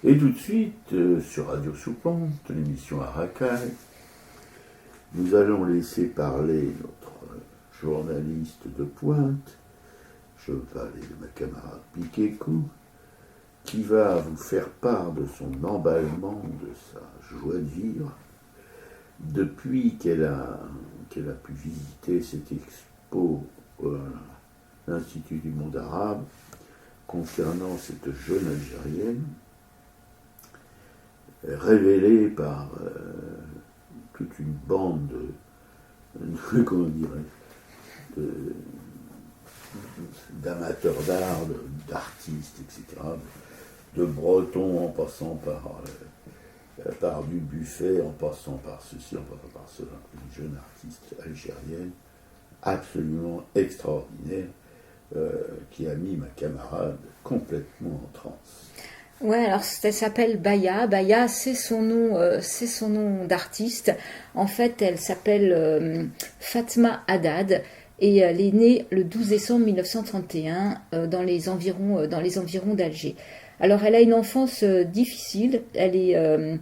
Et tout de suite, sur Radio Soupente, l'émission Arakai, nous allons laisser parler notre journaliste de pointe, je veux parler de ma camarade Piquet-Cou, qui va vous faire part de son emballement, de sa joie de vivre, depuis qu'elle a pu visiter cette expo à l'Institut du monde arabe, concernant cette jeune Algérienne, révélée par toute une bande d'amateurs d'art, d'artistes, etc., de Bretons en passant par du Buffet, en passant par ceci, en passant par cela. Une jeune artiste algérienne absolument extraordinaire qui a mis ma camarade complètement en transe. Ouais, alors elle s'appelle Baya. Baya, c'est son nom d'artiste. En fait, elle s'appelle Fatma Haddad et elle est née le 12 décembre 1931 dans les environs d'Alger. Alors, elle a une enfance difficile. Elle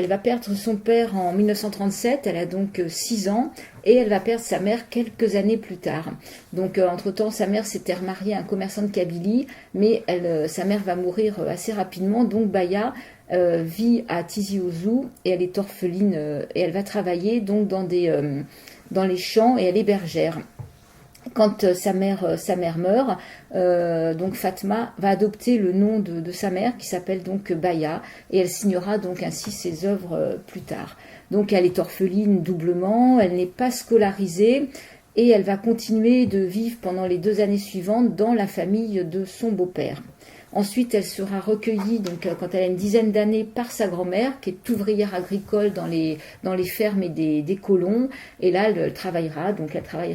va perdre son père en 1937. Elle a donc 6 ans et elle va perdre sa mère quelques années plus tard. Donc, entre-temps, sa mère s'était remariée à un commerçant de Kabylie, mais sa mère va mourir assez rapidement. Donc, Baya vit à Tizi Ouzou et elle est orpheline et elle va travailler donc dans les champs et elle est bergère. Quand sa mère meurt, donc Fatma va adopter le nom de sa mère qui s'appelle donc Baya et elle signera donc ainsi ses œuvres plus tard. Donc elle est orpheline doublement, elle n'est pas scolarisée et elle va continuer de vivre pendant les 2 années suivantes dans la famille de son beau-père. Ensuite, elle sera recueillie donc, quand elle a une dizaine d'années par sa grand-mère, qui est ouvrière agricole dans les fermes et des colons. Et là, elle travaillera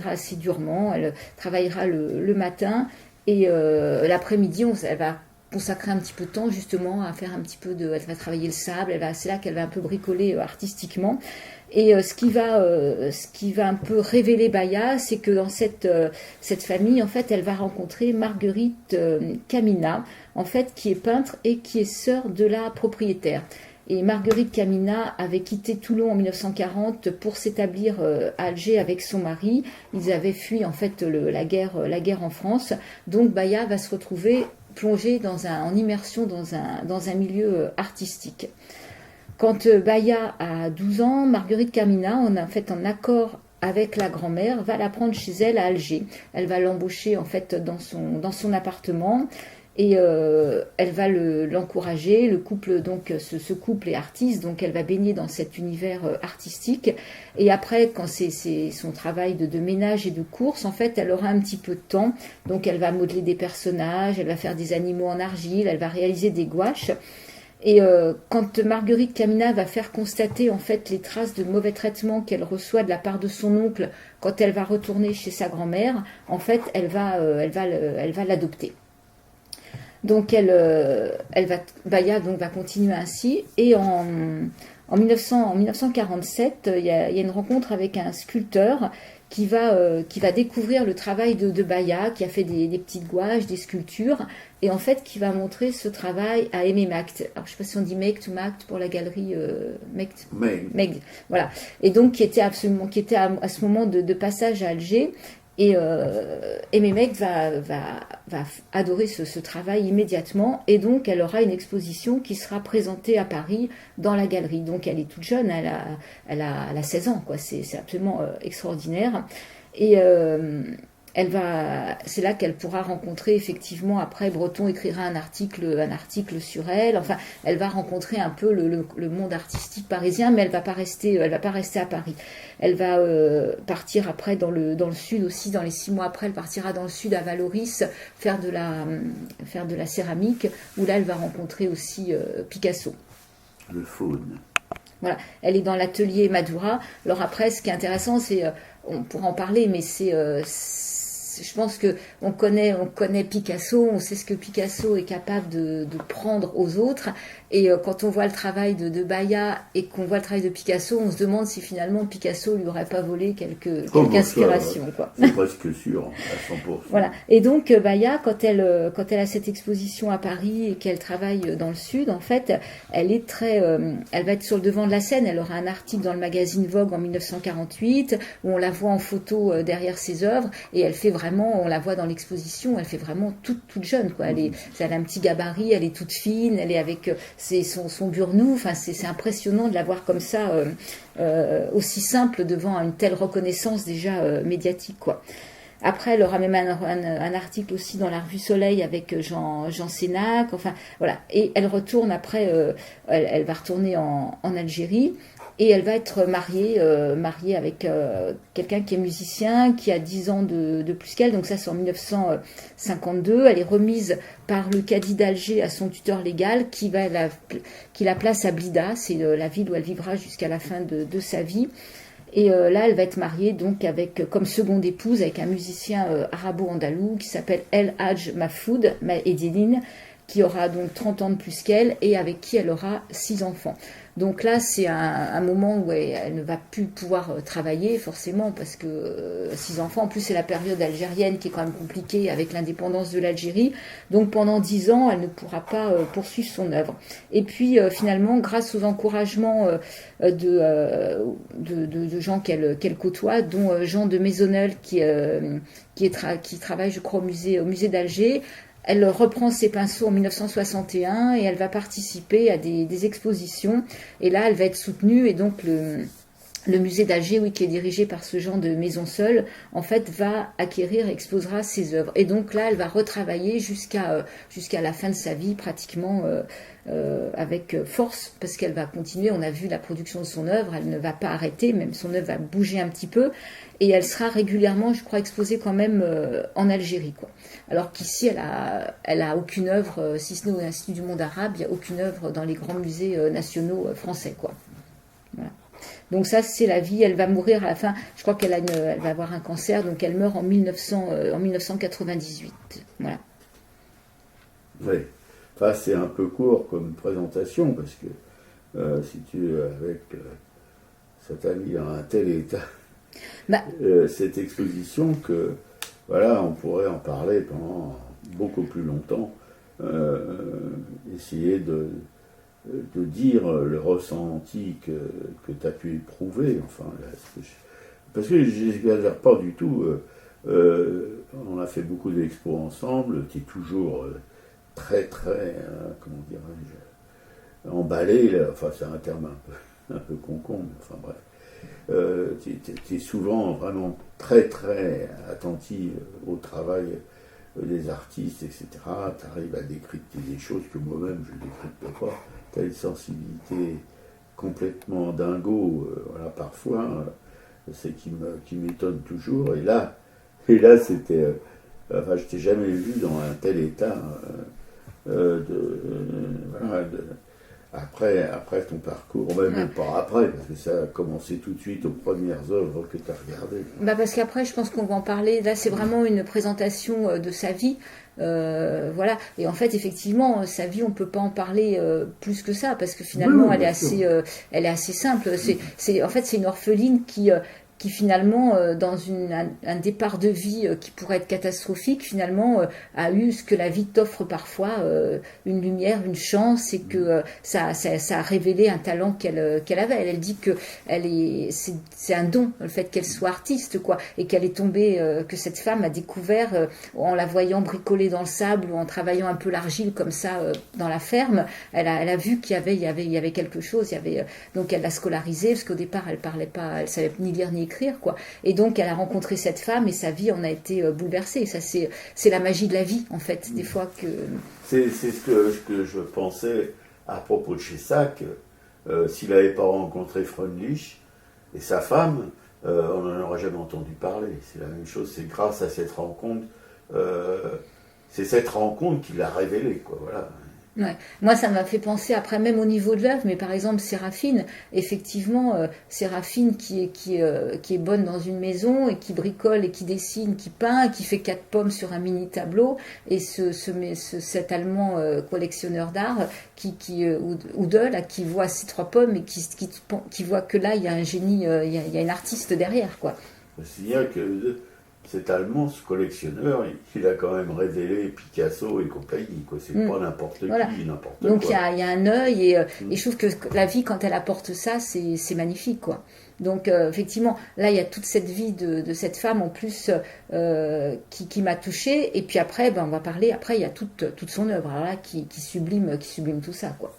assez durement. Elle travaillera le matin et l'après-midi, elle va consacrer un petit peu de temps justement à faire un petit peu elle va travailler le sable. C'est là qu'elle va un peu bricoler artistiquement. Et ce qui va un peu révéler Baya, c'est que dans cette famille, en fait, elle va rencontrer Marguerite Camina, en fait, qui est peintre et qui est sœur de la propriétaire. Et Marguerite Camina avait quitté Toulon en 1940 pour s'établir à Alger avec son mari. Ils avaient fui en fait la guerre en France. Donc Baya va se retrouver plongée en immersion dans un milieu artistique. Quand Baya a 12 ans, Marguerite Camina, en accord avec la grand-mère, va la prendre chez elle à Alger. Elle va l'embaucher en fait dans son appartement et elle va l'encourager. Le couple donc ce couple est artiste, donc elle va baigner dans cet univers artistique. Et après, quand c'est son travail de ménage et de course, en fait, elle aura un petit peu de temps. Donc elle va modeler des personnages, elle va faire des animaux en argile, elle va réaliser des gouaches. Et quand Marguerite Camina va faire constater en fait les traces de mauvais traitements qu'elle reçoit de la part de son oncle quand elle va retourner chez sa grand-mère, en fait, elle va l'adopter. Donc Baya donc va continuer ainsi et en 1947, il y a une rencontre avec un sculpteur qui va découvrir le travail de Baya, qui a fait des petites gouaches, des sculptures, et en fait qui va montrer ce travail à Aimé Mect. Alors je ne sais pas si on dit Mect ou Mect pour la galerie Mect. Voilà. Et donc qui était à ce moment de passage à Alger. Et Aimé Mect va adorer ce travail immédiatement. Et donc, elle aura une exposition qui sera présentée à Paris dans la galerie. Donc, elle est toute jeune, elle a 16 ans, quoi. C'est absolument extraordinaire. Et c'est là qu'elle pourra rencontrer effectivement, après Breton écrira un article sur elle. Enfin, elle va rencontrer un peu le monde artistique parisien, mais elle va pas rester à Paris. Elle va partir après dans le sud aussi, dans les 6 mois après, elle partira dans le sud à Valoris faire de la céramique, où là elle va rencontrer aussi Picasso. Le faune. Voilà, elle est dans l'atelier Madura. Alors après, ce qui est intéressant, c'est on pourra en parler, mais je pense que on connaît Picasso, on sait ce que Picasso est capable de prendre aux autres. Et quand on voit le travail de Baya et qu'on voit le travail de Picasso, on se demande si finalement Picasso lui aurait pas volé quelques inspirations. Quoi. C'est presque sûr, à 100%. Voilà. Et donc Baya, quand elle a cette exposition à Paris et qu'elle travaille dans le Sud, en fait, elle est elle va être sur le devant de la scène. Elle aura un article dans le magazine Vogue en 1948 où on la voit en photo derrière ses œuvres et elle fait vraiment, on la voit dans l'exposition, elle fait vraiment toute jeune. Quoi. Elle a un petit gabarit, elle est toute fine, elle est avec son burnou. Enfin, c'est impressionnant de la voir comme ça, aussi simple devant une telle reconnaissance déjà médiatique, quoi. Après, elle aura même un article aussi dans la revue Soleil avec Jean Sénac. Enfin, voilà. Et elle retourne après, elle va retourner en Algérie et elle va être mariée avec quelqu'un qui est musicien, qui a 10 ans de plus qu'elle. Donc ça, c'est en 1952. Elle est remise par le cadi d'Alger à son tuteur légal qui la place à Blida. C'est la ville où elle vivra jusqu'à la fin de sa vie. Et là, elle va être mariée donc comme seconde épouse avec un musicien arabo-andalou qui s'appelle El Hadj Mahfoud Eddine, qui aura donc 30 ans de plus qu'elle et avec qui elle aura 6 enfants. Donc là, c'est un moment où elle ne va plus pouvoir travailler, forcément, parce que 6 enfants, en plus c'est la période algérienne qui est quand même compliquée avec l'indépendance de l'Algérie. Donc pendant 10 ans, elle ne pourra pas poursuivre son œuvre. Et puis finalement, grâce aux encouragements de gens qu'elle côtoie, dont Jean de Maisonneuil qui travaille, je crois, au musée d'Alger, elle reprend ses pinceaux en 1961 et elle va participer à des expositions. Et là, elle va être soutenue et donc le musée d'Alger, qui est dirigé par ce genre de maison seule, en fait, va acquérir et exposera ses œuvres. Et donc là, elle va retravailler jusqu'à la fin de sa vie, pratiquement avec force, parce qu'elle va continuer. On a vu la production de son œuvre, elle ne va pas arrêter, même son œuvre va bouger un petit peu, et elle sera régulièrement, je crois, exposée quand même en Algérie, quoi. Alors qu'ici, elle a aucune œuvre, si ce n'est au Institut du monde arabe, il n'y a aucune œuvre dans les grands musées nationaux français, quoi. Voilà. Donc ça, c'est la vie. Elle va mourir à la fin. Je crois elle va avoir un cancer, donc elle meurt en 1998. Voilà. Oui. Enfin, c'est un peu court comme présentation, parce que si tu es avec cette amie dans un tel état, cette exposition que, voilà, on pourrait en parler pendant beaucoup plus longtemps, essayer de dire le ressenti que tu as pu éprouver, enfin, parce que je n'exagère pas du tout, on a fait beaucoup d'expos ensemble, tu es toujours très, comment dirais-je, emballé, là, enfin c'est un terme un peu concombre, enfin bref, tu es souvent vraiment très, très attentive au travail des artistes, etc. Tu arrives à décrypter des choses que moi-même je ne décrypte pas. Tu as une sensibilité complètement dingo, voilà, parfois, c'est qui m'étonne toujours. Et là c'était, enfin, je t'ai jamais vu dans un tel état voilà, après ton parcours, même pas après, parce que ça a commencé tout de suite aux premières œuvres que tu as regardées. Parce qu'après, je pense qu'on va en parler. Là, c'est vraiment une présentation de sa vie. Voilà. Et en fait, effectivement, sa vie, on peut pas en parler plus que ça, parce que finalement, oui, elle est assez simple. En fait, c'est une orpheline qui finalement, dans un départ de vie qui pourrait être catastrophique, finalement, a eu ce que la vie t'offre parfois, une lumière, une chance, et que ça a révélé un talent qu'elle avait. Elle dit que c'est un don, le fait qu'elle soit artiste, quoi, et qu'elle est tombée, que cette femme a découvert, en la voyant bricoler dans le sable ou en travaillant un peu l'argile comme ça dans la ferme, elle a vu qu'il y avait quelque chose. Donc elle l'a scolarisée, parce qu'au départ elle parlait pas, elle savait ni lire ni écrire, quoi. Et donc elle a rencontré cette femme et sa vie en a été bouleversée. Ça, c'est la magie de la vie, en fait, des fois que... C'est ce que je pensais à propos de Chessac. S'il n'avait pas rencontré Freundlich et sa femme, on n'en aurait jamais entendu parler. C'est la même chose, c'est grâce à cette rencontre, c'est cette rencontre qui l'a révélé, quoi, voilà. Ouais. Moi, ça m'a fait penser après, même au niveau de l'œuvre, mais par exemple, Séraphine, effectivement, Séraphine qui est bonne dans une maison et qui bricole et qui dessine, qui peint, qui fait 4 pommes sur un mini tableau, et cet Allemand collectionneur d'art, Oudel, là, qui voit ces 3 pommes et qui voit que là, il y a un génie, il y a une artiste derrière, quoi. C'est bien que cet Allemand, ce collectionneur, il a quand même révélé Picasso et compagnie, quoi. C'est pas n'importe Voilà. qui, n'importe Donc quoi. il y a un œil, et je trouve que la vie, quand elle apporte ça, c'est magnifique, quoi. Donc effectivement, là il y a toute cette vie de cette femme en plus qui m'a touchée. Et puis après, on va parler. Après, il y a toute son œuvre alors là, qui sublime tout ça, quoi.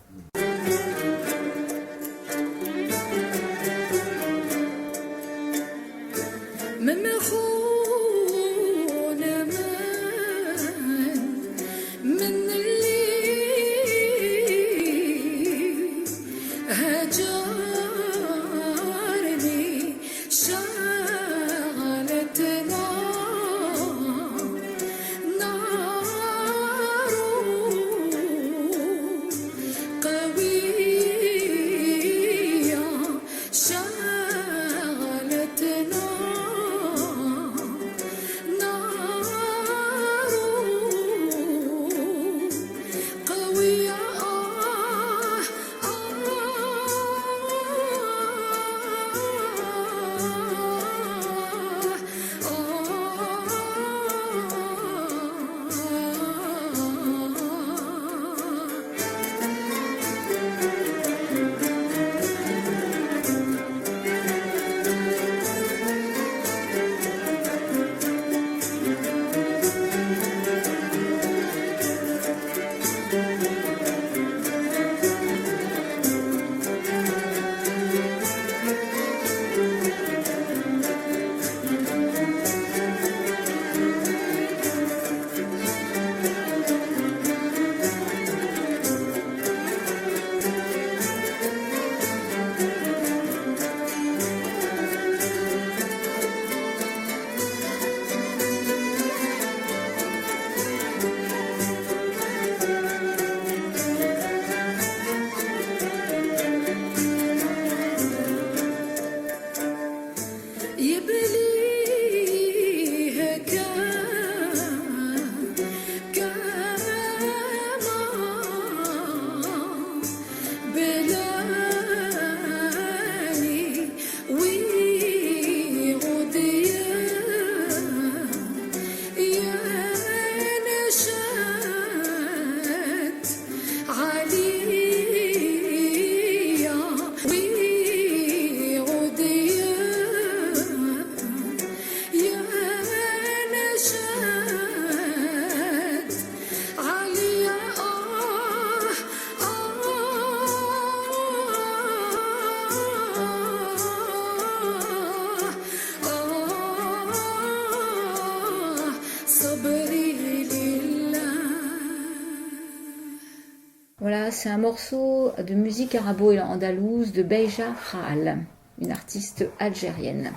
Voilà, c'est un morceau de musique arabo-andalouse de Beja Khal, une artiste algérienne.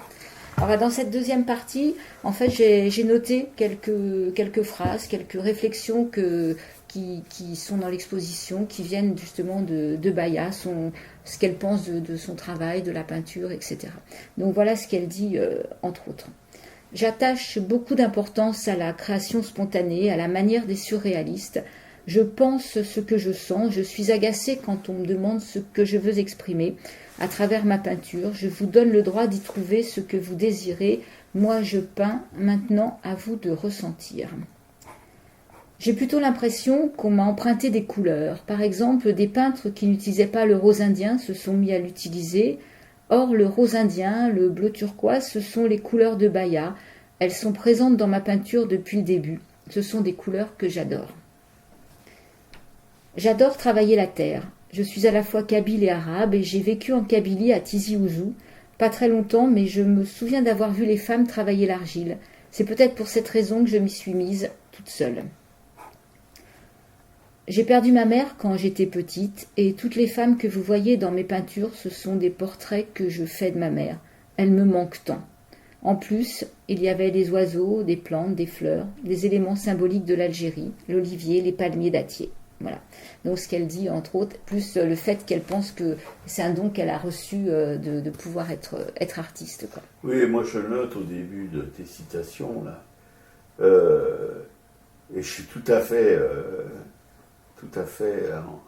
Alors dans cette deuxième partie, en fait, j'ai noté quelques phrases, quelques réflexions qui sont dans l'exposition, qui viennent justement de Baya, ce qu'elle pense de son travail, de la peinture, etc. Donc voilà ce qu'elle dit, entre autres. J'attache beaucoup d'importance à la création spontanée, à la manière des surréalistes. Je pense ce que je sens, je suis agacée quand on me demande ce que je veux exprimer. À travers ma peinture, je vous donne le droit d'y trouver ce que vous désirez. Moi, je peins, maintenant à vous de ressentir. J'ai plutôt l'impression qu'on m'a emprunté des couleurs. Par exemple, des peintres qui n'utilisaient pas le rose indien se sont mis à l'utiliser. Or, le rose indien, le bleu turquoise, ce sont les couleurs de Baya. Elles sont présentes dans ma peinture depuis le début. Ce sont des couleurs que j'adore. J'adore travailler la terre. Je suis à la fois kabyle et arabe et j'ai vécu en Kabylie à Tizi Ouzou. Pas très longtemps, mais je me souviens d'avoir vu les femmes travailler l'argile. C'est peut-être pour cette raison que je m'y suis mise toute seule. J'ai perdu ma mère quand j'étais petite et toutes les femmes que vous voyez dans mes peintures, ce sont des portraits que je fais de ma mère. Elle me manque tant. En plus, il y avait des oiseaux, des plantes, des fleurs, des éléments symboliques de l'Algérie, l'olivier, les palmiers dattiers. Voilà. Donc ce qu'elle dit, entre autres, plus le fait qu'elle pense que c'est un don qu'elle a reçu de pouvoir être artiste, quoi. Oui, moi je note au début de tes citations, là, et je suis tout à fait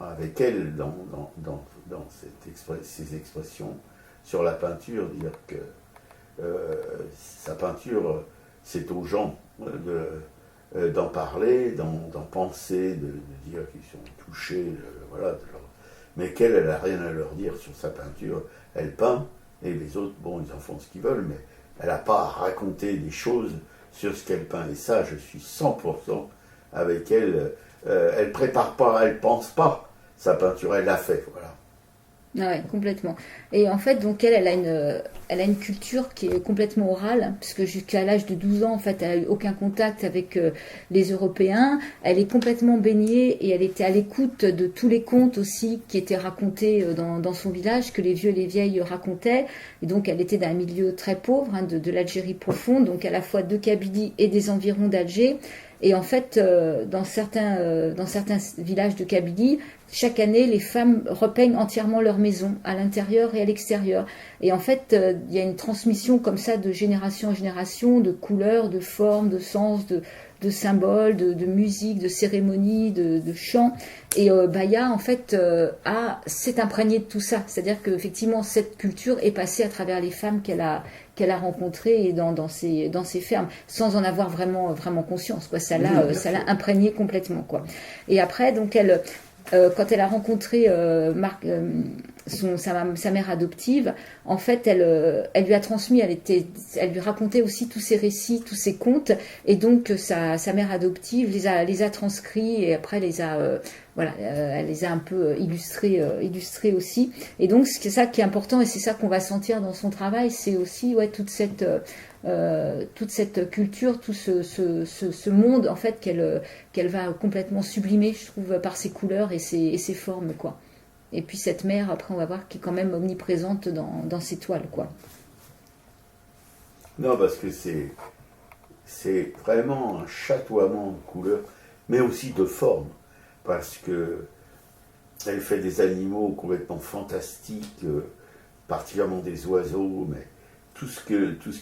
avec elle dans ces expressions sur la peinture, dire que sa peinture, c'est aux gens d'en parler, d'en penser, de dire qu'ils sont touchés, voilà, mais qu'elle n'a rien à leur dire sur sa peinture. Elle peint, et les autres, bon, ils en font ce qu'ils veulent, mais elle n'a pas à raconter des choses sur ce qu'elle peint. Et ça, je suis 100% avec elle. Elle prépare pas, elle pense pas sa peinture, elle l'a fait, voilà. Ah ouais, complètement. Et en fait, donc elle a une culture qui est complètement orale, puisque jusqu'à l'âge de 12 ans, en fait, elle n'a eu aucun contact avec les Européens. Elle est complètement baignée et elle était à l'écoute de tous les contes aussi qui étaient racontés dans son village, que les vieux et les vieilles racontaient. Et donc, elle était d'un milieu très pauvre, hein, de l'Algérie profonde, donc à la fois de Kabylie et des environs d'Alger. Et en fait, dans certains villages de Kabylie, chaque année, les femmes repeignent entièrement leur maison, à l'intérieur et à l'extérieur. Et en fait, il y a une transmission comme ça de génération en génération, de couleurs, de formes, de sens, de symboles, de musique, de cérémonies, de chants. Et Baya, en fait, s'est imprégnée de tout ça. C'est-à-dire qu'effectivement, cette culture est passée à travers les femmes qu'elle a rencontrées dans ses fermes, sans en avoir vraiment conscience, quoi. Ça l'a imprégnée complètement, quoi. Et après, donc quand elle a rencontré sa mère adoptive, en fait, elle lui a transmis, elle lui racontait aussi tous ses récits, tous ses contes, et donc sa mère adoptive les a transcrits et après elle les a un peu illustrés aussi. Et donc c'est ça qui est important et c'est ça qu'on va sentir dans son travail, c'est aussi toute cette culture, tout ce monde en fait qu'elle va complètement sublimer, je trouve, par ses couleurs et ses formes, quoi. Et puis cette mère, après on va voir, qui est quand même omniprésente dans ses toiles, quoi. Non, parce que c'est vraiment un chatoiement de couleurs, mais aussi de formes, parce que elle fait des animaux complètement fantastiques, particulièrement des oiseaux, mais tout ce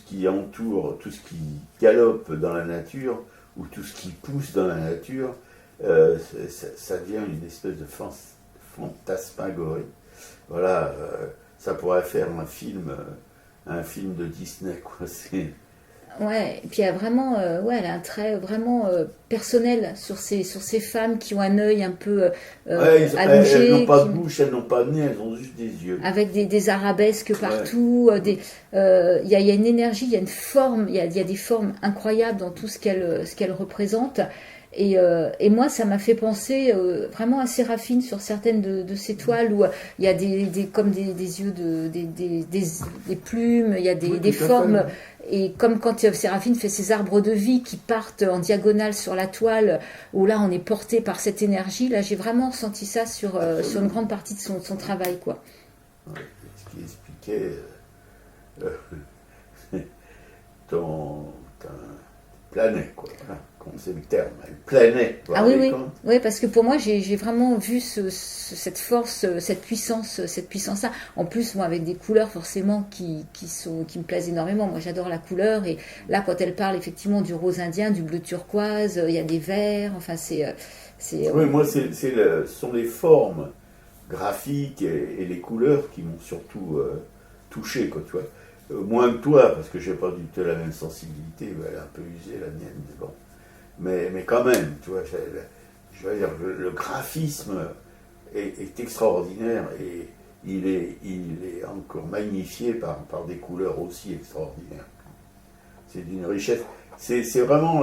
qui entoure, tout ce qui galope dans la nature, ou tout ce qui pousse dans la nature, ça devient une espèce de fantasmagorie. Voilà, ça pourrait faire un film de Disney, quoi. Ouais, et puis elle a vraiment, elle a un trait vraiment personnel sur ces femmes qui ont un œil un peu allongé. Elles n'ont pas de bouche, elles n'ont pas de nez, elles ont juste des yeux. Avec des arabesques partout. Il y a une énergie, il y a une forme, il y a des formes incroyables dans tout ce qu'elle représente. Et moi, ça m'a fait penser vraiment à Séraphine sur certaines de ses toiles où il y a comme des yeux, des plumes, il y a des formes. Et comme quand Séraphine fait ses arbres de vie qui partent en diagonale sur la toile, où là on est porté par cette énergie, là j'ai vraiment senti ça sur une grande partie de son travail, quoi. Ouais, ce qui expliquait ton planait, quoi. Voilà. C'est le terme, elle planait. Ah oui, parce que pour moi, j'ai vraiment vu cette force, cette puissance-là. En plus, moi, avec des couleurs forcément qui me plaisent énormément. Moi, j'adore la couleur. Et là, quand elle parle effectivement du rose indien, du bleu turquoise, il y a des verts. Enfin, oui, moi, ce sont les formes graphiques et les couleurs qui m'ont surtout touché, quoi, tu vois. Moins que toi, parce que j'ai pas du tout la même sensibilité. Elle est un peu usée, la mienne, mais bon. Mais quand même, tu vois, je veux dire, le graphisme est extraordinaire et il est encore magnifié par des couleurs aussi extraordinaires. C'est d'une richesse. C'est vraiment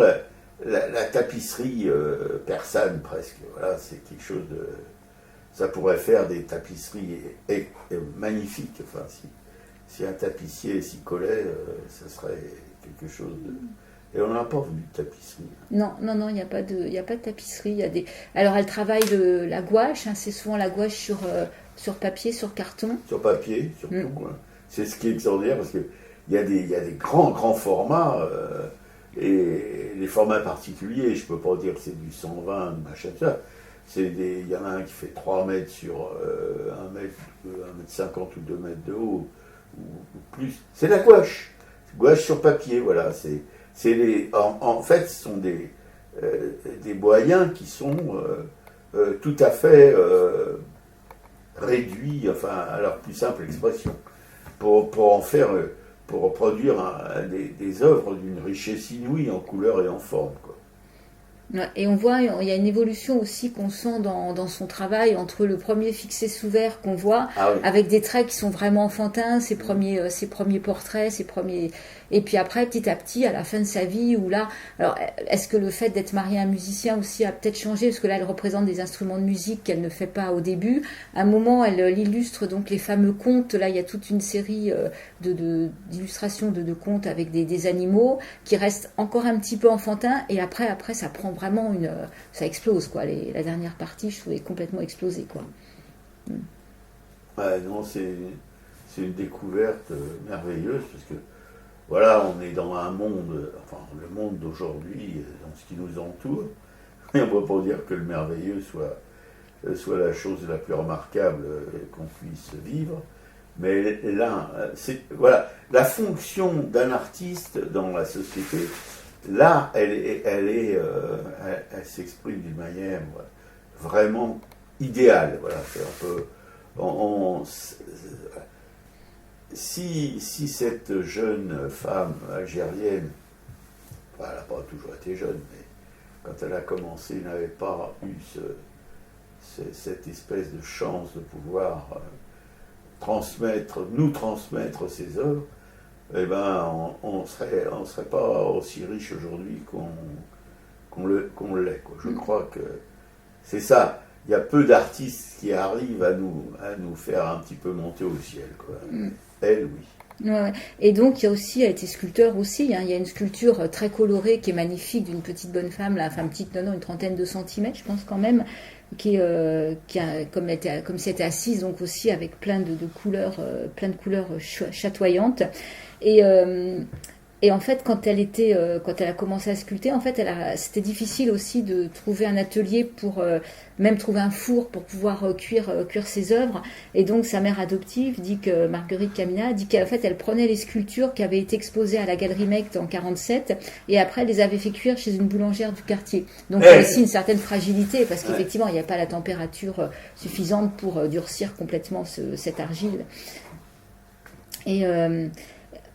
la tapisserie persane presque. Voilà, c'est quelque chose de. Ça pourrait faire des tapisseries magnifiques. Enfin, si un tapissier s'y collait, ça serait quelque chose de. Et on n'a pas vu de tapisserie. Non, il n'y a pas de tapisserie. Alors, elle travaille la gouache. Hein, c'est souvent la gouache sur papier, sur carton. Sur papier, surtout. Quoi. C'est ce qui est extraordinaire parce qu'il y a des grands formats et les formats particuliers. Je ne peux pas dire que c'est du 120, machin, ça. il y en a un qui fait 3 mètres sur 1 mètre, 1 mètre 50 ou 2 mètres de haut, ou plus. C'est la gouache. Gouache sur papier, voilà. En fait, ce sont des moyens qui sont tout à fait réduits, enfin, à leur plus simple expression, pour en faire, pour reproduire des œuvres d'une richesse inouïe en couleur et en forme, quoi. Et on voit, il y a une évolution aussi qu'on sent dans son travail entre le premier fixé sous verre qu'on voit, Ah oui. avec des traits qui sont vraiment enfantins, ses premiers portraits, et puis après, petit à petit, à la fin de sa vie, où là, alors, est-ce que le fait d'être mariée à un musicien aussi a peut-être changé, parce que là, elle représente des instruments de musique qu'elle ne fait pas au début. À un moment, elle illustre donc les fameux contes. Là, il y a toute une série d'illustrations de contes avec des animaux qui restent encore un petit peu enfantins, et après, ça prend vraiment ça explose, quoi. La dernière partie, je trouvais complètement explosée, quoi. Ouais, non, c'est une découverte merveilleuse, parce que voilà, on est dans un monde, enfin le monde d'aujourd'hui, dans ce qui nous entoure, et on ne va pas dire que le merveilleux soit la chose la plus remarquable qu'on puisse vivre, mais là, voilà, la fonction d'un artiste dans la société, là, elle s'exprime d'une manière vraiment idéale. Voilà, c'est un peu, si cette jeune femme algérienne, enfin, elle n'a pas toujours été jeune, mais quand elle a commencé, n'avait pas eu cette espèce de chance de pouvoir nous transmettre ses œuvres, eh ben, on serait pas aussi riche aujourd'hui qu'on l'est, quoi. Je crois que c'est ça. Il y a peu d'artistes qui arrivent à nous faire un petit peu monter au ciel, quoi. Elle, oui. Ouais. Et donc, il y a été sculpteur aussi, hein. Il y a une sculpture très colorée qui est magnifique d'une petite bonne femme, là, enfin petite, non, une trentaine de centimètres, je pense quand même, qui a, comme si elle était assise, donc aussi avec plein de couleurs chatoyantes. Et en fait, quand elle a commencé à sculpter, en fait, c'était difficile aussi de trouver un atelier pour même trouver un four pour pouvoir cuire ses œuvres. Et donc, sa mère adoptive Marguerite Camina dit qu'en fait, elle prenait les sculptures qui avaient été exposées à la Galerie Mecque en 47 et après, elle les avait fait cuire chez une boulangère du quartier. Donc, il y a aussi une certaine fragilité parce qu'effectivement, il n'y a pas la température suffisante pour durcir complètement cette argile. Et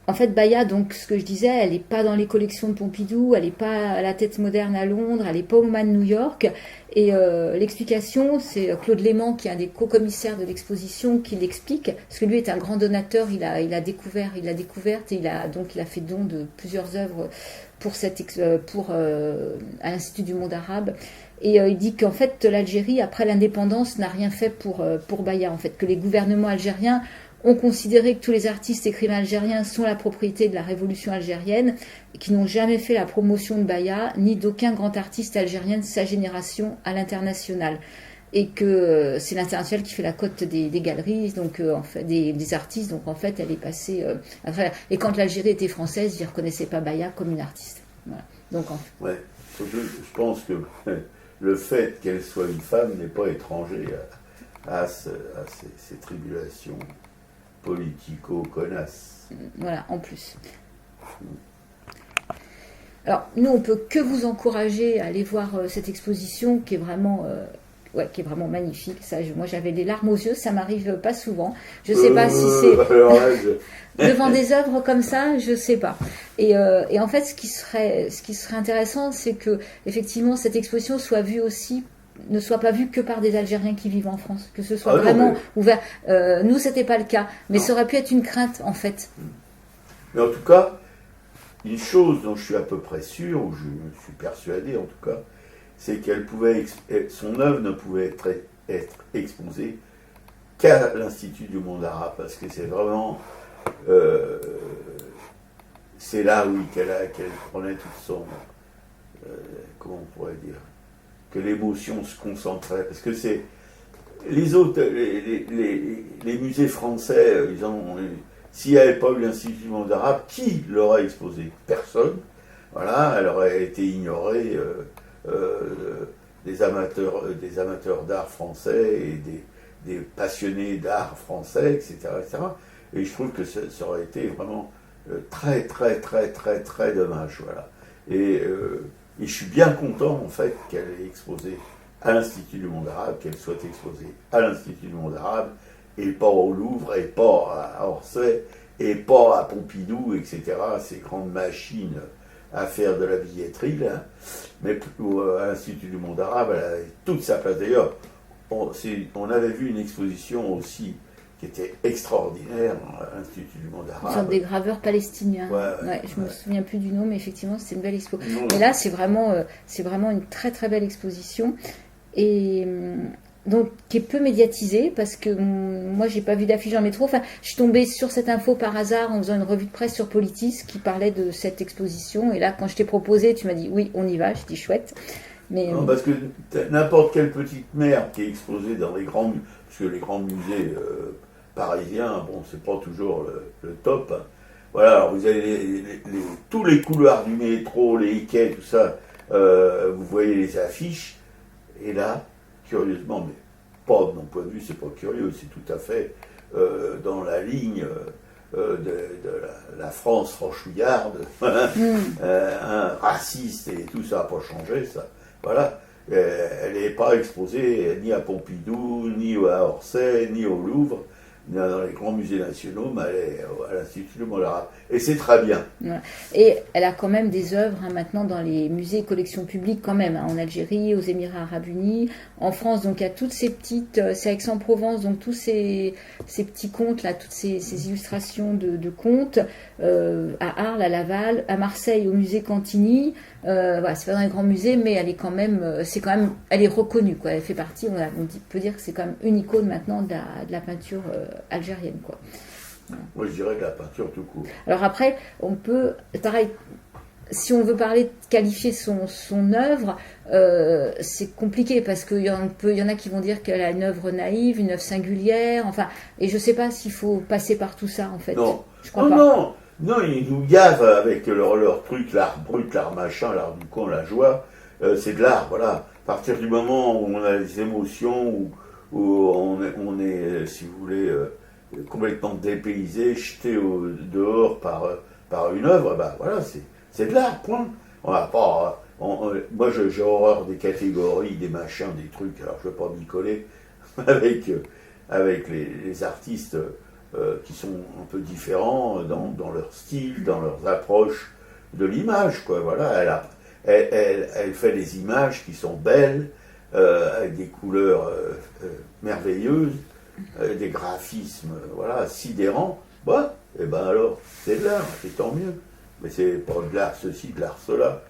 en fait, Baya, donc, ce que je disais, elle n'est pas dans les collections de Pompidou, elle n'est pas à la Tête moderne à Londres, elle n'est pas au MoMA de New York. Et l'explication, c'est Claude Léman, qui est un des co-commissaires de l'exposition, qui l'explique, parce que lui est un grand donateur, il l'a découverte, et il a fait don de plusieurs œuvres à l'Institut du monde arabe. Et il dit qu'en fait, l'Algérie, après l'indépendance, n'a rien fait pour Baya, en fait, que les gouvernements algériens ont considéré que tous les artistes écrivains algériens sont la propriété de la révolution algérienne et qui n'ont jamais fait la promotion de Baya ni d'aucun grand artiste algérien de sa génération à l'international. Et que c'est l'international qui fait la cote des galeries, donc en fait, des artistes, donc en fait elle est passée à travers. Et quand l'Algérie était française, ils ne reconnaissaient pas Baya comme une artiste. Voilà. Donc, ouais, je pense que le fait qu'elle soit une femme n'est pas étranger à ces tribulations politico-connasse. Voilà, en plus. Alors, nous, on peut que vous encourager à aller voir cette exposition qui est vraiment magnifique. Ça, moi, j'avais les larmes aux yeux, ça m'arrive pas souvent. Je sais pas si c'est devant des œuvres comme ça, je sais pas. Et en fait, ce qui serait intéressant, c'est que effectivement cette exposition ne soit pas vue que par des Algériens qui vivent en France, que ce soit vraiment ouvert. Nous, c'était pas le cas, mais ça aurait pu être une crainte, en fait. Mais en tout cas, une chose dont je suis à peu près sûr, ou je suis persuadé en tout cas, c'est son œuvre ne pouvait être exposée qu'à l'Institut du monde arabe, parce que c'est vraiment, c'est là, oui, qu'elle prenait toute son, comment on pourrait dire, que l'émotion se concentrait, parce que c'est les autres, les musées français, s'il n'y avait pas eu l'Institut du monde arabe, qui l'aurait exposé? Personne. Voilà, elle aurait été ignorée des amateurs d'art français et des passionnés d'art français, etc., etc. Et je trouve que ça aurait été vraiment très, très, très, très, très dommage. Voilà. Et je suis bien content, en fait, qu'elle ait exposé à l'Institut du monde arabe, qu'elle soit exposée à l'Institut du monde arabe, et pas au Louvre, et pas à Orsay, et pas à Pompidou, etc., ces grandes machines à faire de la billetterie, là. Mais à l'Institut du monde arabe, elle avait toute sa place. D'ailleurs, on avait vu une exposition aussi qui était extraordinaire à l'Institut du monde arabe. Sur des graveurs palestiniens. Ouais, je me souviens plus du nom, mais effectivement, c'était une belle expo. Non. Et là, c'est vraiment une très très belle exposition. Et donc, qui est peu médiatisée, parce que moi, j'ai pas vu d'affiche en métro. Enfin, je suis tombée sur cette info par hasard en faisant une revue de presse sur Politis qui parlait de cette exposition. Et là, quand je t'ai proposé, tu m'as dit oui, on y va. Je dis chouette. Mais, non, parce que n'importe quelle petite merde qui est exposée dans les grands, parce que les grands musées parisiens, bon, c'est pas toujours le top. Hein. Voilà, alors vous avez tous les couloirs du métro, les quais, tout ça, vous voyez les affiches, et là, curieusement, mais pas de mon point de vue, c'est pas curieux, c'est tout à fait dans la ligne de la France franchouillarde, raciste et tout ça n'a pas changé, ça. Voilà, elle n'est pas exposée ni à Pompidou, ni à Orsay, ni au Louvre, ni dans les grands musées nationaux, mais elle est à l'Institut du monde arabe. Et c'est très bien. Ouais. Et elle a quand même des œuvres maintenant dans les musées et collections publiques quand même, en Algérie, aux Émirats arabes unis, en France. Donc il y a toutes ces petites, c'est Aix-en-Provence, donc tous ces petits contes là, toutes ces illustrations de contes, à Arles, à Laval, à Marseille, au musée Cantini. Voilà, c'est pas dans les grands musées, mais elle est quand même, elle est reconnue, quoi. Elle fait partie, peut dire que c'est quand même une icône maintenant de la peinture algérienne, quoi. Voilà. Moi, je dirais de la peinture tout court. Alors après, on peut, pareil, si on veut qualifier son œuvre, c'est compliqué parce qu'il y en a qui vont dire qu'elle a une œuvre naïve, une œuvre singulière, enfin, et je sais pas s'il faut passer par tout ça, en fait. Non, je crois pas. Non, ils nous gavent avec leur truc, l'art brut, l'art machin, l'art du con, la joie. C'est de l'art, voilà. À partir du moment où on a des émotions, où on est, si vous voulez, complètement dépaysé, jeté dehors par une œuvre, bah voilà, c'est de l'art, point. On va pas, moi j'ai horreur des catégories, des machins, des trucs, alors je ne vais pas m'y coller avec les artistes qui sont un peu différents dans leur style, dans leurs approches de l'image, quoi. Voilà, elle fait des images qui sont belles, avec des couleurs merveilleuses, des graphismes, voilà, sidérants. Bah, et ben alors, c'est de l'art, c'est tant mieux. Mais c'est pas de l'art ceci, de l'art cela.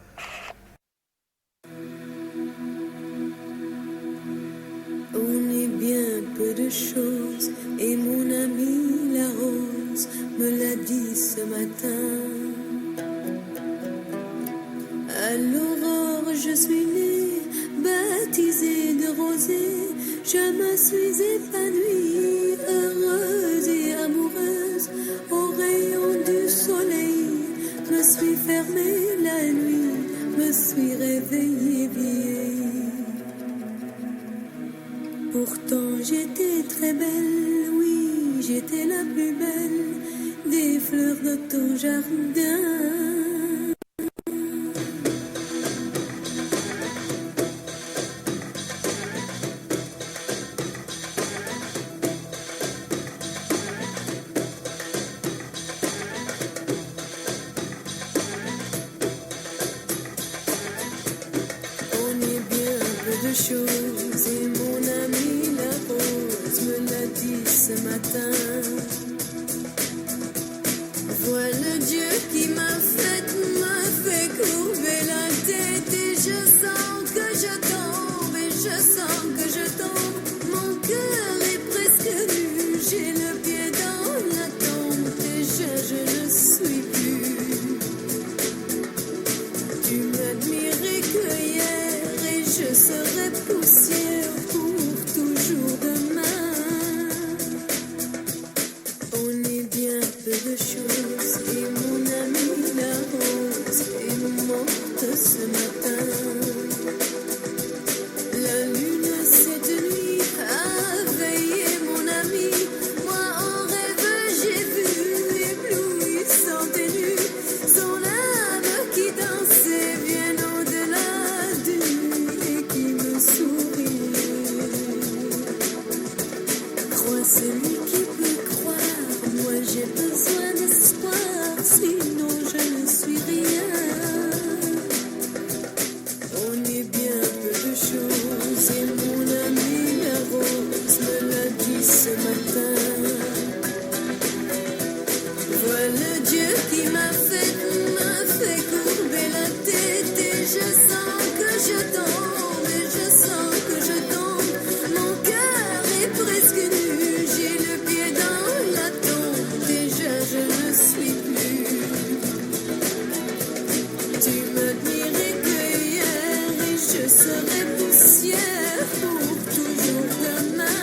On est bien peu de choses, et mon amie la rose me l'a dit ce matin. À l'aurore je suis née, baptisée de rosée, je me suis épanouie, heureuse et amoureuse, au rayon du soleil, me suis fermée la nuit, me suis réveillée vieille. Pourtant j'étais très belle, oui, j'étais la plus belle des fleurs de ton jardin. On est bien peu de choses et mon amie la rose me l'a dit ce matin. Voilà Dieu qui m'a fait courber la tête et je sens que je tombe et je sens que je tombe. Mon cœur est presque nu, j'ai le pied dans la tombe, déjà je ne suis plus. Tu m'admirais que hier et je serai poussière pour toujours demain. On est bien peu de choses et mon amie la rose est morte ce matin. celui qui peut croire. Moi j'ai besoin d'espoir, sinon je ne suis rien. On est bien peu de choses et mon ami la rose me l'a dit ce matin. Voilà Dieu qui m'a fait courber la tête et je sens que je tombe, et je sens que je tombe. Mon cœur est presque nu, j'ai le pied dans la tombe, déjà je ne suis plus. Tu m'admirais que hier et je serai poussière pour toujours demain.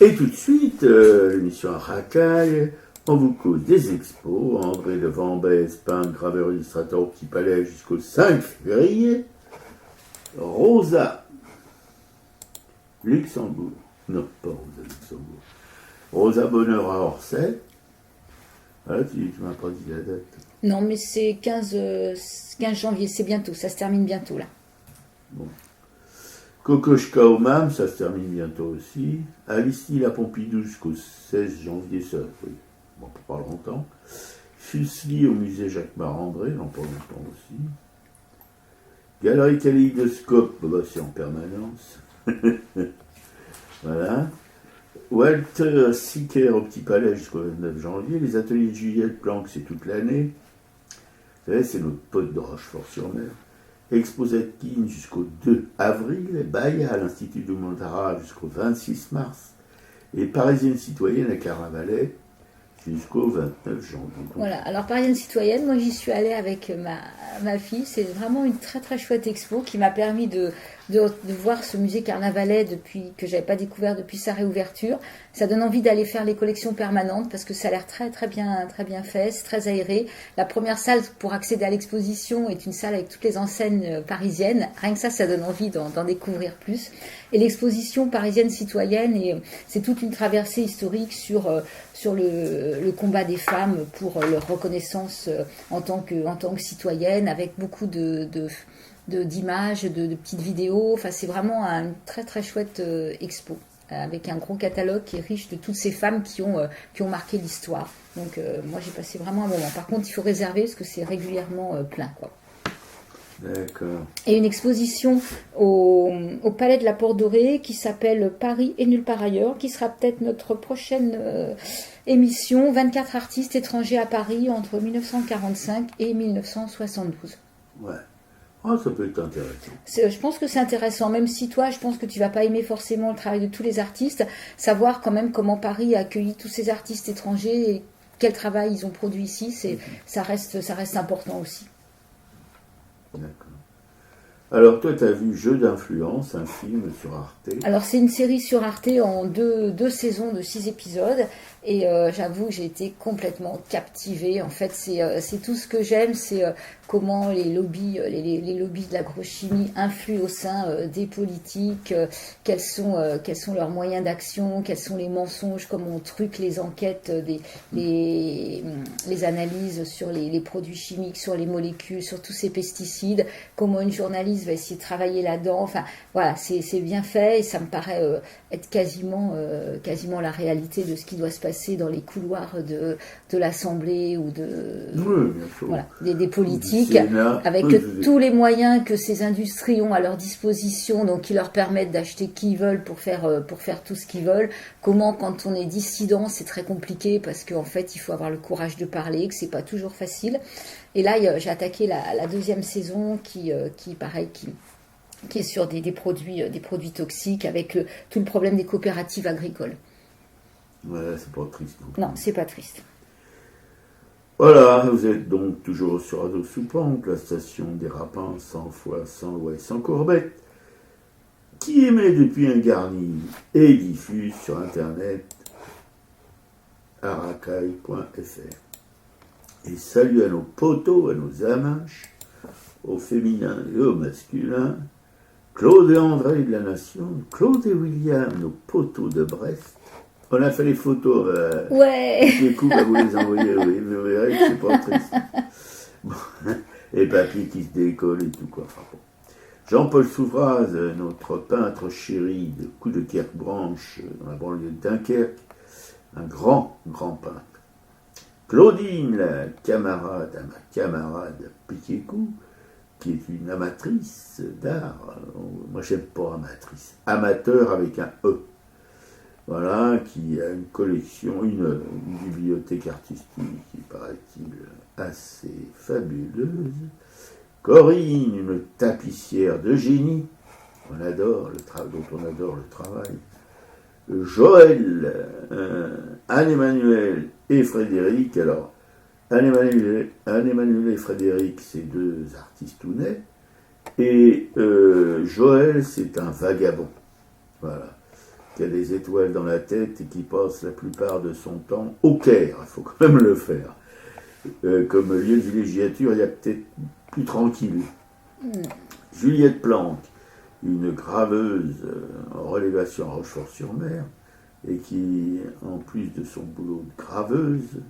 Et tout de suite, l'émission à Racaille, on vous cause des expos. André de Vambès, peintre, graveur, illustrateur au Petit Palais jusqu'au 5 février. Rosa Luxembourg. Non, pas Rosa Luxembourg. Rosa Bonheur à Orsay. Voilà, tu m'as pas dit la date. Non, mais c'est 15 janvier, c'est bientôt, ça se termine bientôt là. Bon. Kokoschka au MAM, ça se termine bientôt aussi. Alice la Pompidou jusqu'au 16 janvier, ça, oui, bon, pas longtemps. Fuseli au musée Jacques Marandré, non pas longtemps aussi. Galerie Kaléidoscope, bah, c'est en permanence. Voilà. Walter Sicker au Petit Palais jusqu'au 29 janvier. Les ateliers de Juliette Planck, c'est toute l'année. Vous savez, c'est notre pote de Rochefort-sur-Mer. Exposatine jusqu'au 2 avril, Baïa à l'Institut de Montara jusqu'au 26 mars, et Parisienne citoyenne à Carnavalet jusqu'au 29 janvier. Voilà, alors Parisienne citoyenne, moi j'y suis allée avec ma fille, c'est vraiment une très très chouette expo qui m'a permis de voir ce musée Carnavalet que j'avais pas découvert depuis sa réouverture. Ça donne envie d'aller faire les collections permanentes parce que ça a l'air très très bien fait, c'est très aéré. La première salle pour accéder à l'exposition est une salle avec toutes les enseignes parisiennes. Rien que ça donne envie d'en découvrir plus. Et l'exposition Parisienne citoyenne, c'est toute une traversée historique sur le combat des femmes pour leur reconnaissance en tant que citoyenne, avec beaucoup d'images, de petites vidéos. Enfin, c'est vraiment une très très chouette expo, avec un gros catalogue qui est riche de toutes ces femmes qui ont marqué l'histoire. Donc moi j'ai passé vraiment un moment. Par contre, il faut réserver parce que c'est régulièrement plein, quoi. D'accord. Et une exposition au Palais de la Porte Dorée qui s'appelle Paris et nulle part ailleurs, qui sera peut-être notre prochaine émission. 24 artistes étrangers à Paris entre 1945 et 1972. Ouais. Oh, ça peut être intéressant. Je pense que c'est intéressant, même si toi, je pense que tu vas pas aimer forcément le travail de tous les artistes, savoir quand même comment Paris a accueilli tous ces artistes étrangers et quel travail ils ont produit ici, ça reste important aussi. D'accord. Alors toi, tu as vu Jeu d'influence, un film sur Arte. Alors c'est une série sur Arte en deux saisons de 6 épisodes et j'avoue que j'ai été complètement captivée. En fait c'est tout ce que j'aime, c'est comment les lobbies, les lobbies de l'agrochimie influent au sein des politiques, quels sont leurs moyens d'action, quels sont les mensonges, comment on truque les enquêtes, les analyses sur les produits chimiques, sur les molécules, sur tous ces pesticides, comment une journaliste va essayer de travailler là-dedans. Enfin voilà, c'est bien fait et ça me paraît être quasiment la réalité de ce qui doit se passer dans les couloirs de l'Assemblée ou Oui, bien sûr. voilà, des politiques, Sénat, avec tous les moyens que ces industries ont à leur disposition, donc qui leur permettent d'acheter qui ils veulent pour faire tout ce qu'ils veulent. Comment, quand on est dissident, c'est très compliqué parce qu'en fait, il faut avoir le courage de parler, que c'est pas toujours facile. Et là, j'ai attaqué la deuxième saison qui est sur des produits toxiques avec tout le problème des coopératives agricoles. Ouais, c'est pas triste. Non, c'est pas triste. Voilà, vous êtes donc toujours sur Radio Soupente, la station des rapins sans foi, sans loi et sans courbette, qui émet depuis un garni et diffuse sur Internet aracaille.fr. Et salut à nos potos, à nos amaches, au féminin et au masculin, Claude et André de la Nation, Claude et William, nos potos de Brest. On a fait les photos. Ouais. Les coups, à vous les envoyer, oui, vous verrez que c'est pas triste. Bon, les papiers qui se décollent et tout, quoi. Enfin, bon. Jean-Paul Souvraz, notre peintre chéri de Coup de Kerkbranche, dans la banlieue de Dunkerque, un grand peintre. Claudine, la camarade à ma camarade Piquet-Coup, qui est une amatrice d'art. Moi, j'aime pas amatrice. Amateur avec un E. Voilà, qui a une collection, une bibliothèque artistique qui paraît-il assez fabuleuse. Corinne, une tapissière de génie, dont on adore le travail. Joël, Anne-Emmanuel et Frédéric. Alors, Anne-Emmanuel et Frédéric, c'est deux artistes tounais. Et Joël, c'est un vagabond. Voilà. Qui a des étoiles dans la tête et qui passe la plupart de son temps au Caire. Il faut quand même le faire. Comme lieu de villégiature, il y a peut-être plus tranquille. Juliette Planck, une graveuse en relévation à Rochefort-sur-Mer, et qui, en plus de son boulot de graveuse,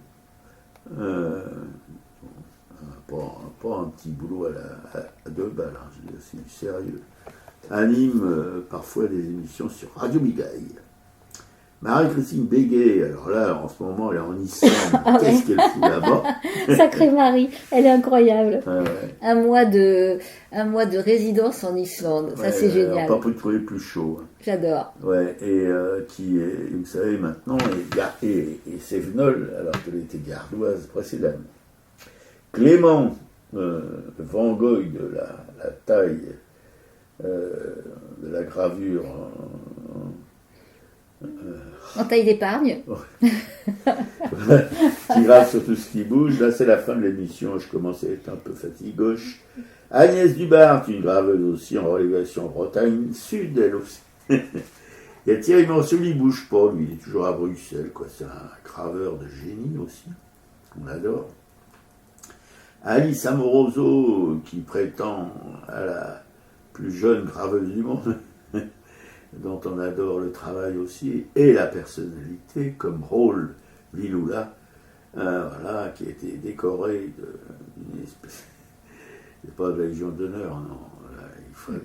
pas un petit boulot à 2 balles, hein, je veux dire, c'est du sérieux, anime parfois des émissions sur Radio Bigaille. Marie-Christine Béguet, alors là, en ce moment, elle est en Islande. Ah Qu'est-ce ouais. qu'elle fout là-bas? Sacrée Marie, elle est incroyable. Ouais. Un mois de résidence en Islande, ça c'est génial. On peut pas trouver plus chaud. Hein. J'adore. Ouais, et qui est, vous savez, maintenant, et Sévenol, alors qu'elle était gardoise précédemment. Clément, Van Gogh de la taille de la gravure En taille d'épargne. qui grave sur tout ce qui bouge. Là, c'est la fin de l'émission. Je commençais à être un peu fatigoche. Agnès Dubart, une graveuse aussi en relévation en Bretagne Sud, elle aussi. Il y a Thierry Mansouli, il bouge pas, lui, il est toujours à Bruxelles, quoi. C'est un graveur de génie aussi. On adore. Alice Amoroso, qui prétend à la plus jeune graveuse du monde, dont on adore le travail aussi, et la personnalité, comme Raoul Viloula, voilà, qui a été décoré d'une espèce... C'est pas de la Légion d'honneur, non. Là,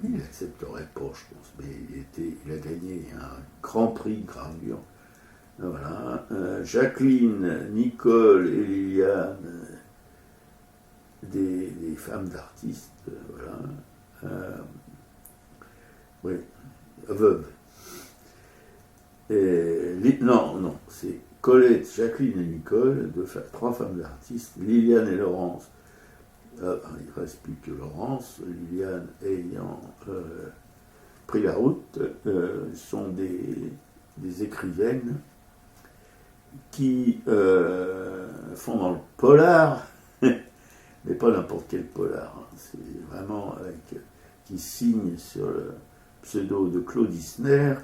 il n'accepterait pas, je pense. Mais il a gagné un grand prix de gravure. Voilà. Jacqueline, Nicole et Liliane, des femmes d'artistes, voilà. Oui, veuves. Non, c'est Colette, Jacqueline et Nicole, 3 femmes d'artistes, Liliane et Laurence. Il ne reste plus que Laurence, Liliane ayant pris la route, sont des écrivaines qui font dans le polar, mais pas n'importe quel polar, hein, c'est vraiment avec qui signe sur le pseudo de Claude Isner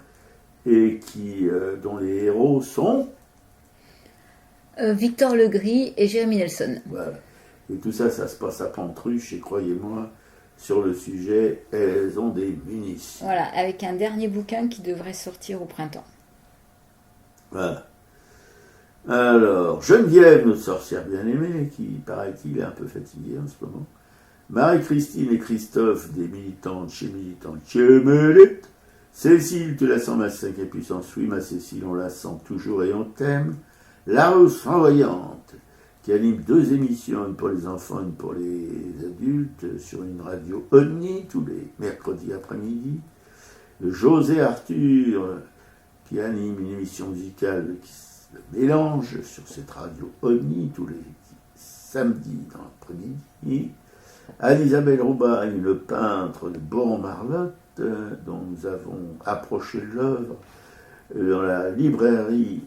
et dont les héros sont Victor Legris et Jérémy Nelson. Voilà. Et tout ça, ça se passe à Pantruche, et croyez-moi, sur le sujet, elles ont des munitions. Voilà, avec un dernier bouquin qui devrait sortir au printemps. Voilà. Alors, Geneviève, notre sorcière bien-aimée, qui, paraît-il, est un peu fatiguée en ce moment. Marie-Christine et Christophe, des militantes chez Milite. Cécile, tu la sens ma cinquième puissance. Oui, ma Cécile, on la sent toujours et on t'aime. La Rose flamboyante, qui anime 2 émissions, une pour les enfants, une pour les adultes, sur une radio Omni, tous les mercredis après-midi. José Arthur, qui anime une émission musicale qui se mélange sur cette radio Omni, tous les samedis dans l'après-midi. Anne-Isabelle Roubaille, le peintre de Boron-Marlotte, dont nous avons approché l'œuvre dans la librairie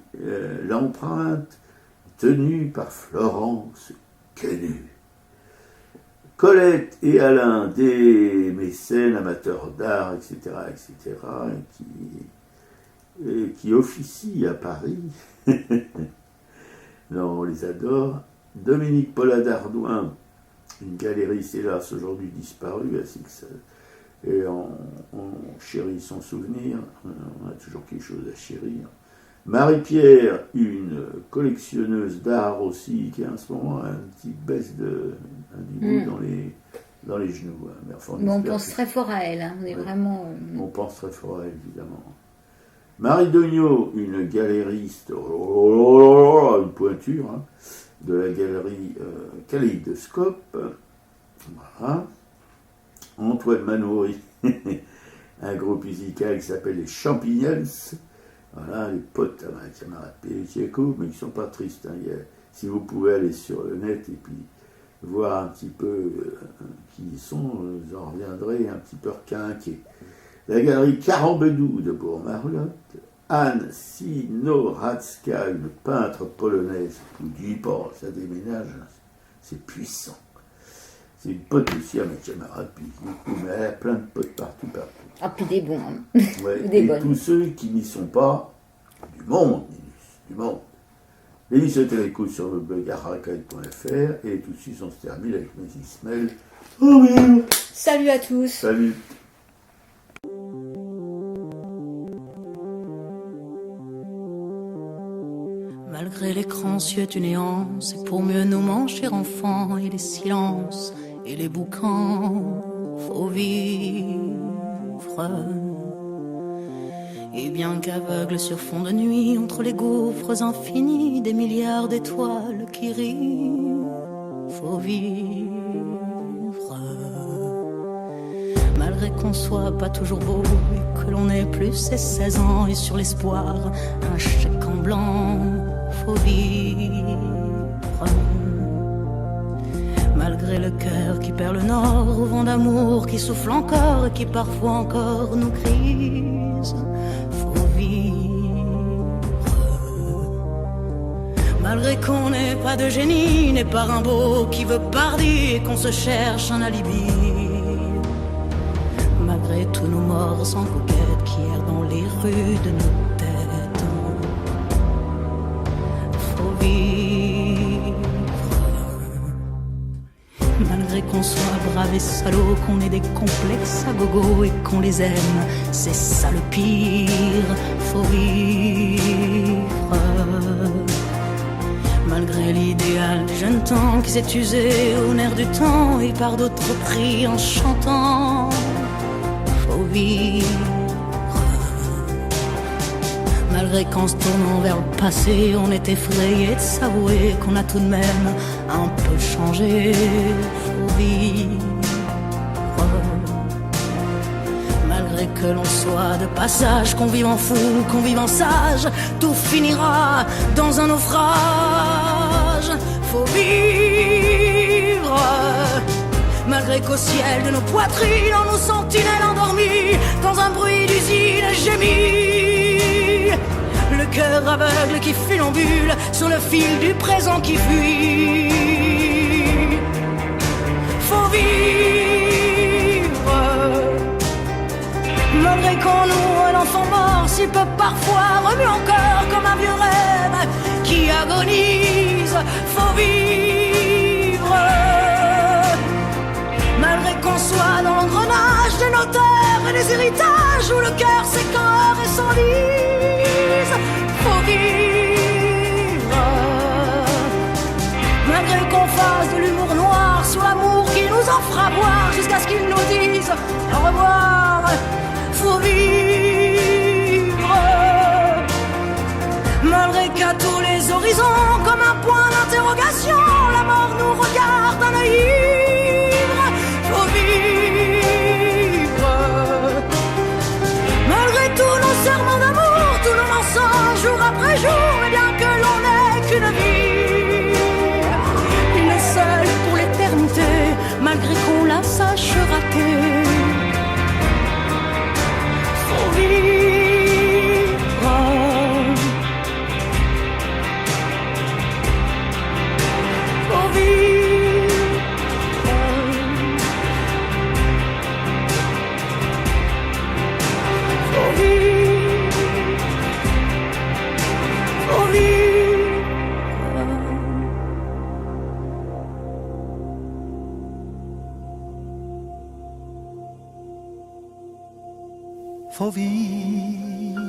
L'Empreinte, tenue par Florence Quenu. Colette et Alain, des mécènes, amateurs d'art, etc., qui officient à Paris. Non, on les adore. Dominique Paula d'Ardouin, une galériste, hélas, aujourd'hui disparue, ainsi que ça. Et on chérit son souvenir, on a toujours quelque chose à chérir. Marie-Pierre, une collectionneuse d'art aussi, qui a en ce moment une petite baisse du bout dans les genoux. Mais enfin, on pense très fort à elle, hein. On est vraiment... On pense très fort à elle, évidemment. Marie Degnaud, une galériste, une pointure, hein, de la galerie Kaléidoscope. Voilà. Antoine Manoury, un groupe musical qui s'appelle les Champignons. Voilà, les potes à ma camarade Pétiaco, mais ils ne sont pas tristes. Hein. Si vous pouvez aller sur le net et puis voir un petit peu qui ils sont, vous en reviendrez un petit peu requinqués. La galerie Karambedou de Bourg-Marlotte. Anne Sinoratska, une peintre polonaise. Je vous dis pas, ça déménage, c'est puissant. C'est une pote aussi à ma camarade, puis mais elle a plein de potes partout. Ah, puis des bons. Ouais, des et bonnes. tous ceux qui n'y sont pas, du monde. L'émission est à l'écoute sur le blog arracaille.fr et tout de suite on se termine avec mes Ismaël. Oh merde. Salut à tous. Salut. Malgré l'écran anxieux du néant, c'est pour mieux nous manger enfants et les silences et les boucans, faut vivre. Et bien qu'aveugle sur fond de nuit, entre les gouffres infinis, des milliards d'étoiles qui rient, faut vivre. Malgré qu'on soit pas toujours beau et que l'on ait plus ses 16 ans et sur l'espoir, un chèque en blanc, faut vivre. Malgré le cœur qui perd le nord, au vent d'amour qui souffle encore et qui parfois encore nous grise, faut vivre. Malgré qu'on n'ait pas de génie, n'est pas Rimbaud qui veut Pardi et qu'on se cherche un alibi. Malgré tous nos morts sans coquette qui errent dans les rues de nos têtes, faut vivre. Malgré qu'on soit brave et salaud, qu'on ait des complexes à gogo et qu'on les aime, c'est ça le pire, faut vivre. Malgré l'idéal des jeunes temps qui s'est usé au nerf du temps et par d'autres pris en chantant, faut vivre. Malgré qu'en se tournant vers le passé, on est effrayé de s'avouer qu'on a tout de même un peu changé, faut vivre. Malgré que l'on soit de passage, qu'on vive en fou, qu'on vive en sage, tout finira dans un naufrage, faut vivre. Malgré qu'au ciel de nos poitrines, en nos sentinelles endormies, dans un bruit d'usine gémit, le cœur aveugle qui funambule sur le fil du présent qui fuit, faut vivre. principe parfois remue encore comme un vieux rêve qui agonise. Faut vivre malgré qu'on soit dans l'engrenage des notaires et des héritages où le cœur s'écœure et s'enlise. Faut vivre malgré qu'on fasse de l'humour noir sur l'amour qui nous en fera voir jusqu'à ce qu'ils nous disent au revoir. Faut vivre malgré qu'à tous les horizons comme un point d'interrogation la mort nous regarde d'un œil ivre. Faut vivre malgré tous nos serments d'amour, tous nos mensonges jour après jour, mais bien que l'on n'ait qu'une vie, il est seul pour l'éternité malgré qu'on la sache rater. Faut vivre, faut vivre, faut vivre, faut vivre. Faut vivre,